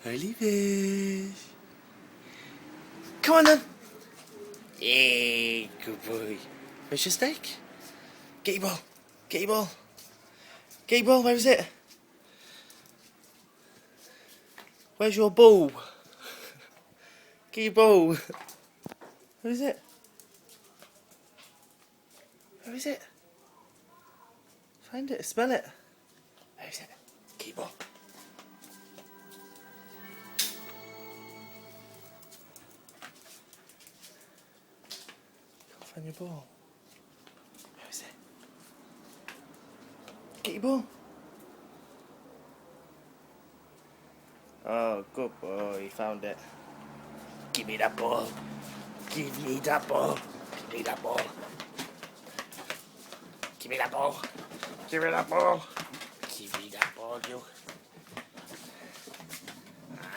Early fish. Come on then. Yeah, good boy. Where's your steak? Get your ball. Get your ball. Get your ball. Where is it? Where's your ball? Get your ball. Where is it? Where is it? Find it. Smell it. Where is it? Get your ball. Can't find your ball. Where is it? Get your ball. Oh, good boy. He found it. Give me that ball. Give me that ball. Give me that ball. Give me that ball. Give me that ball. Give me that ball, you.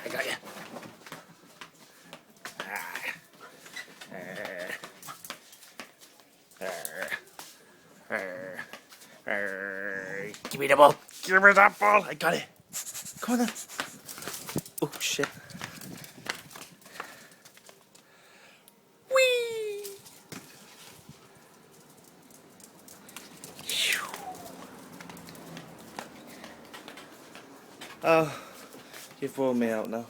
I got you. Give me the ball. Give me that ball. I got it. Come on then. Oh, shit. Whee! Oh, you've worn me out now.